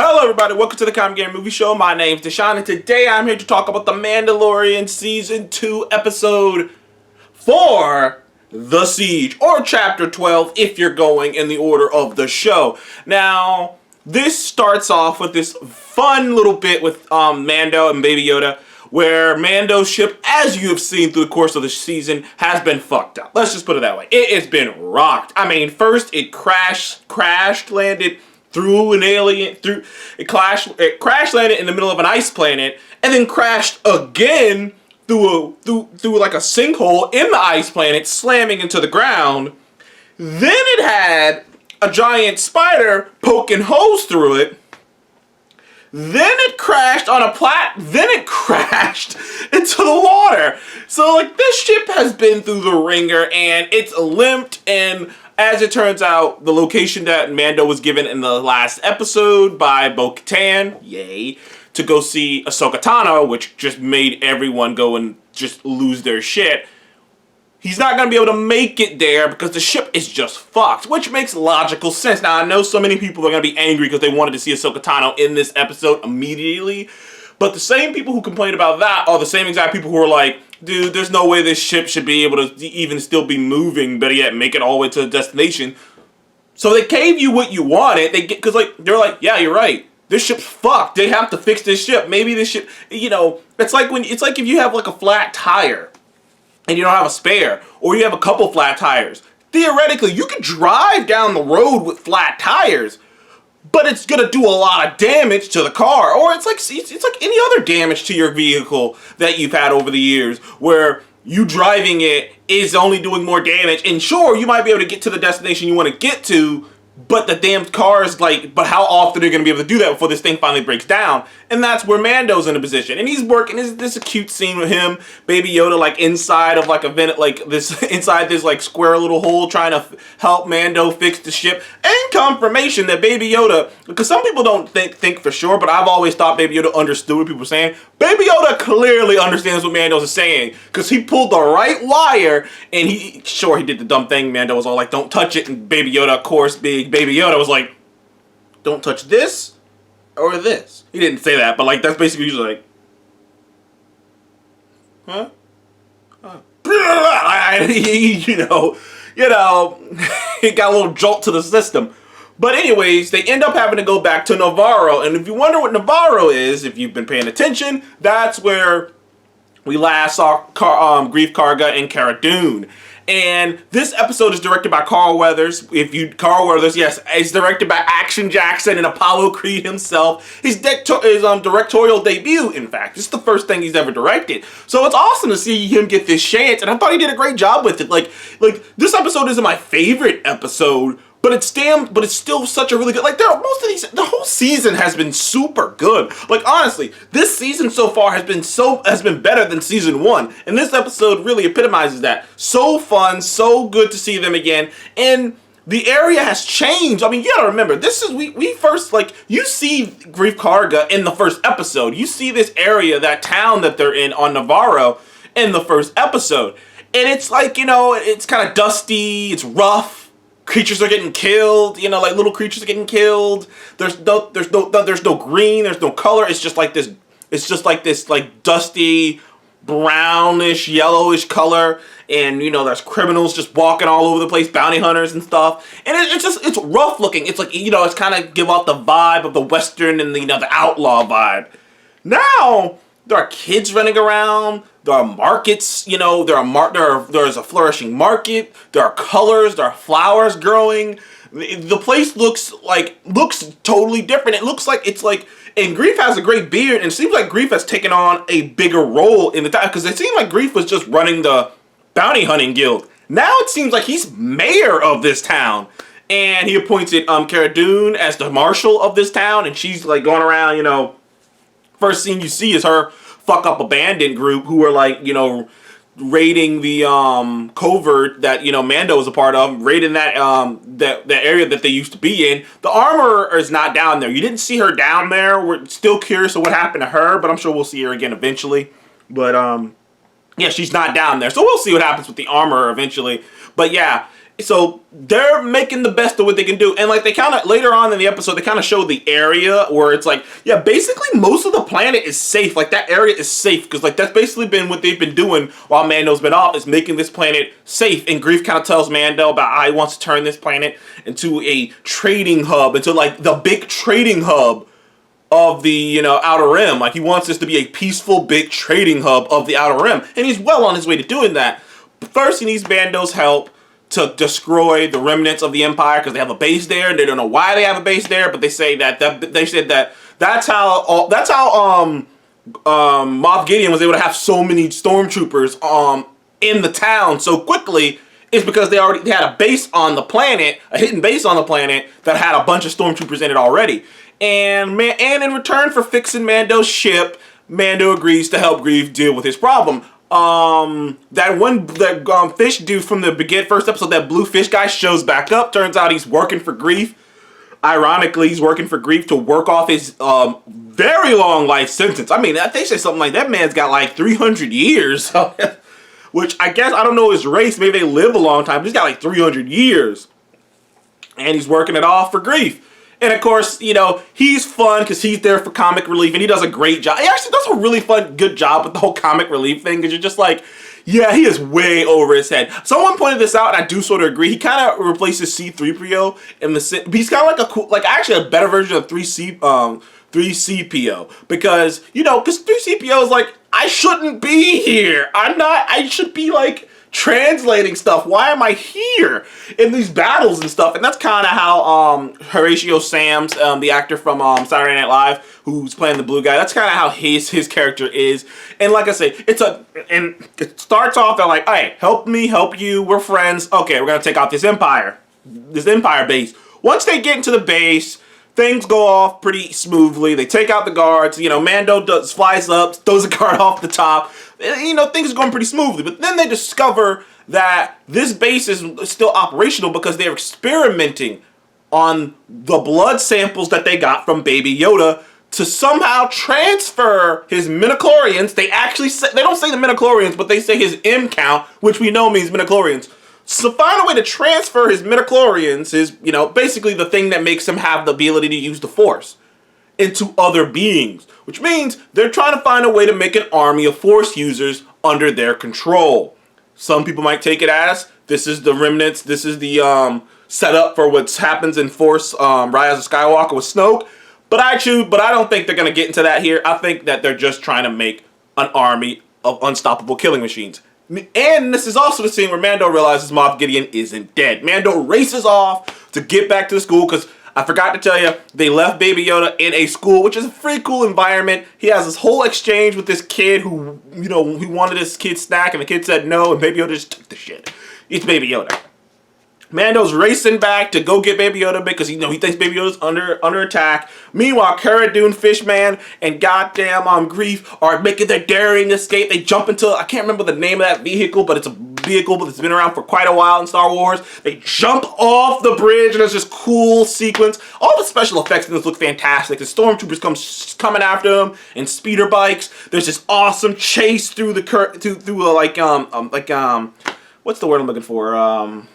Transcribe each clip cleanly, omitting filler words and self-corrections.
Hello everybody, welcome to the Comic Game Movie Show. My name's Deshaun and today I'm here to talk about the Mandalorian Season 2 Episode 4, The Siege, or Chapter 12 if you're going in the order of the show. Now, this starts off with this fun little bit with Mando and Baby Yoda, where Mando's ship, as you have seen through the course of the season, has been fucked up. Let's just put it that way. It has been rocked. I mean, first it crashed landed through an alien, it crash landed in the middle of an ice planet, and then crashed again through like a sinkhole in the ice planet, slamming into the ground. Then it had a giant spider poking holes through it. Then it crashed on a then it crashed into the water. So like this ship has been through the ringer and it's limped, and as it turns out, the location that Mando was given in the last episode by Bo-Katan, yay, to go see Ahsoka Tano, which just made everyone go and just lose their shit. He's not going to be able to make it there because the ship is just fucked, which makes logical sense. Now, I know so many people are going to be angry because they wanted to see Ahsoka Tano in this episode immediately, but the same people who complained about that are the same exact people who are like, dude, there's no way this ship should be able to even still be moving, better yet, make it all the way to the destination. So they gave you what you wanted. They're like, yeah, you're right. This ship's fucked. They have to fix this ship. Maybe this ship, it's like if you have like a flat tire and you don't have a spare, or you have a couple flat tires. Theoretically, you could drive down the road with flat tires, but it's gonna do a lot of damage to the car. Or it's like any other damage to your vehicle that you've had over the years, where you driving it is only doing more damage. And sure, you might be able to get to the destination you want to get to, but the damn car is like, but how often are you going to be able to do that before this thing finally breaks down? And that's where Mando's in a position. And he's working, this is a cute scene with him, Baby Yoda, like inside of like a vent, like this, inside this like square little hole, trying to help Mando fix the ship. And confirmation that Baby Yoda, because some people don't think for sure, but I've always thought Baby Yoda understood what people were saying. Baby Yoda clearly understands what Mando's saying, because he pulled the right wire, and he did the dumb thing. Mando was all like, don't touch it, and Baby Yoda, of course, Baby Yoda was like, don't touch this or this. He didn't say that, but like that's basically usually like, huh? It got a little jolt to the system. But anyways, they end up having to go back to Navarro, and if you wonder what Navarro is, if you've been paying attention, that's where we last saw Greef Karga and Cara Dune. And this episode is directed by Carl Weathers. Carl Weathers, yes, it's directed by Action Jackson and Apollo Creed himself. His directorial debut, in fact. It's the first thing he's ever directed. So it's awesome to see him get this chance, and I thought he did a great job with it. Like this episode isn't my favorite episode, but it's still such a really good, the whole season has been super good. Like honestly, this season so far has been better than season 1. And this episode really epitomizes that. So fun, so good to see them again. And the area has changed. I mean, you gotta remember, this is, we first, you see Greef Karga in the first episode. You see this area, that town that they're in on Navarro in the first episode. And it's like, it's kind of dusty, it's rough. Creatures are getting killed, little creatures are getting killed. There's no green, there's no color. It's just like this dusty, brownish, yellowish color. And there's criminals just walking all over the place, bounty hunters and stuff. And it's rough looking. It's like, it's kind of give off the vibe of the Western and the outlaw vibe. Now there are kids running around. There are markets, there's a flourishing market. There are colors, there are flowers growing. The place looks totally different. It looks like and Greef has a great beard, and it seems like Greef has taken on a bigger role in the town, because it seemed like Greef was just running the bounty hunting guild. Now it seems like he's mayor of this town, and he appointed Cara Dune as the marshal of this town, and she's like going around, first scene you see is her fuck up abandoned group who are raiding the covert that Mando was a part of, raiding that area that they used to be in. The armor is not down there. You didn't see her down there. We're still curious of what happened to her, but I'm sure we'll see her again eventually. But yeah, she's not down there, so we'll see what happens with the armor eventually. But yeah, So they're making the best of what they can do. And like they kind of, later on in the episode, they kind of show the area where it's like, yeah, basically most of the planet is safe. Like that area is safe because like that's basically been what they've been doing while Mando's been off, is making this planet safe. And Grief kind of tells Mando about how he wants to turn this planet into a trading hub, into like the big trading hub of the, you know, Outer Rim. Like he wants this to be a peaceful big trading hub of the Outer Rim. And he's well on his way to doing that. But first he needs Mando's help to destroy the remnants of the Empire, because they have a base there, and they don't know why they have a base there, but they say that that's how Moff Gideon was able to have so many stormtroopers in the town so quickly, is because they had a base on the planet, a hidden base on the planet that had a bunch of stormtroopers in it already. And in return for fixing Mando's ship, Mando agrees to help Grief deal with his problem. That fish dude from the first episode, that blue fish guy, shows back up. Turns out he's working for Grief. Ironically, he's working for Grief to work off his very long life sentence. I mean, they say something like that man's got like 300 years. Which I guess, I don't know his race, maybe they live a long time, but he's got like 300 years. And he's working it off for Grief. And of course, you know, he's fun because he's there for comic relief, and he does a great job. He actually does a really good job with the whole comic relief thing, because you're just like, yeah, he is way over his head. Someone pointed this out, and I do sort of agree. He kind of replaces C-3PO in the, he's kind of like a cool, like actually a better version of 3CPO, because, you know, because 3CPO is like, I shouldn't be here. I should be like translating stuff. Why am I here in these battles and stuff? And that's kind of how Horatio Sands, the actor from Saturday Night Live, who's playing the blue guy, that's kind of how his character is. And like I say, and it starts off, they're like, hey, help me, help you, we're friends. Okay, we're gonna take out this empire base. Once they get into the base, things go off pretty smoothly. They take out the guards. You know, Mando flies up, throws a guard off the top. You know, things are going pretty smoothly. But then they discover that this base is still operational because they're experimenting on the blood samples that they got from Baby Yoda to somehow transfer his midichlorians. They don't say the midichlorians, but they say his M count, which we know means midichlorians. So find a way to transfer his midichlorians, you know, basically the thing that makes him have the ability to use the Force, into other beings. Which means they're trying to find a way to make an army of Force users under their control. Some people might take it as, this is the remnants, this is the setup for what happens in Force Rise of Skywalker with Snoke. But I don't think they're going to get into that here. I think that they're just trying to make an army of unstoppable killing machines. And this is also the scene where Mando realizes Moff Gideon isn't dead. Mando races off to get back to the school, because I forgot to tell you, they left Baby Yoda in a school, which is a pretty cool environment. He has this whole exchange with this kid who, you know, he wanted this kid's snack, and the kid said no, and Baby Yoda just took the shit. It's Baby Yoda. Mando's racing back to go get Baby Yoda because, you know, he thinks Baby Yoda's under attack. Meanwhile, Cara Dune, Fishman, and goddamn Grief are making their daring escape. They jump into, I can't remember the name of that vehicle, but it's a vehicle that's been around for quite a while in Star Wars. They jump off the bridge, and there's this cool sequence. All the special effects in this look fantastic. The stormtroopers coming after them in speeder bikes. There's this awesome chase through the what's the word I'm looking for?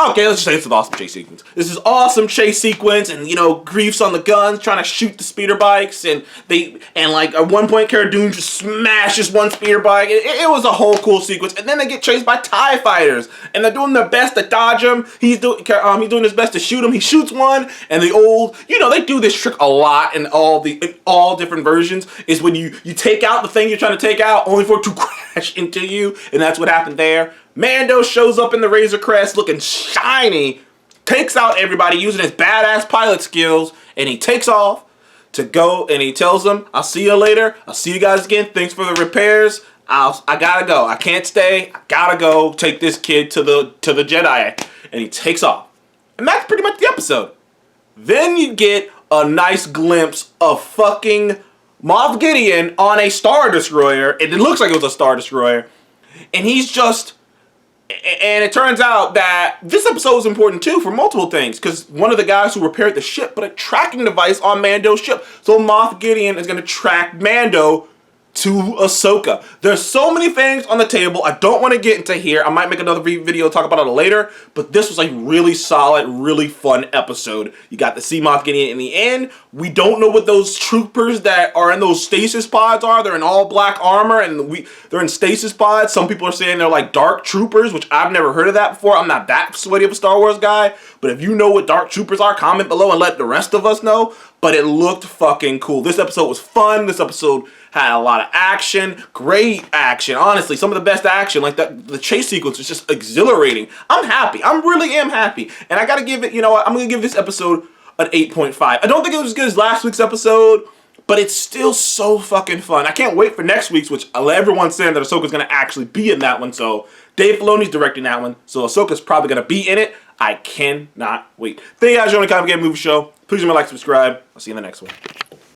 Okay, let's just say it's an awesome chase sequence. This is awesome chase sequence, and you know, Grief's on the guns trying to shoot the speeder bikes, and like at one point, Cara Dune just smashes one speeder bike. It was a whole cool sequence, and then they get chased by TIE fighters, and they're doing their best to dodge him. He's doing his best to shoot him. He shoots one, and they do this trick a lot in all different versions. Is when you take out the thing you're trying to take out, only for it to crash into you, and that's what happened there. Mando shows up in the Razor Crest looking shiny, takes out everybody using his badass pilot skills, and he takes off to go, and he tells them, I'll see you later. I'll see you guys again. Thanks for the repairs. I gotta go. I can't stay. I gotta go take this kid to the Jedi. And he takes off. And that's pretty much the episode. Then you get a nice glimpse of fucking Moff Gideon on a Star Destroyer. And it looks like it was a Star Destroyer. And he's just... And it turns out that this episode is important too for multiple things, because one of the guys who repaired the ship put a tracking device on Mando's ship. So Moff Gideon is going to track Mando to Ahsoka. There's so many things on the table I don't want to get into here. I might make another video talk about it later, but this was a really solid, really fun episode. You got the Seamoth getting it in the end. We don't know what those troopers that are in those stasis pods are. They're in all black armor and they're in stasis pods. Some people are saying they're like dark troopers, which I've never heard of that before. I'm not that sweaty of a Star Wars guy, but if you know what dark troopers are, comment below and let the rest of us know. But it looked fucking cool. This episode was fun. This episode had a lot of action, great action. Honestly, some of the best action, like the chase sequence was just exhilarating. I'm happy. I really am happy. And I gotta give it, you know what, I'm gonna give this episode an 8.5. I don't think it was as good as last week's episode, but it's still so fucking fun. I can't wait for next week's, which everyone's saying that Ahsoka's gonna actually be in that one. So Dave Filoni's directing that one, so Ahsoka's probably gonna be in it. I cannot wait. Thank you guys for joining the Comic Game Movie Show. Please remember to like, subscribe. I'll see you in the next one.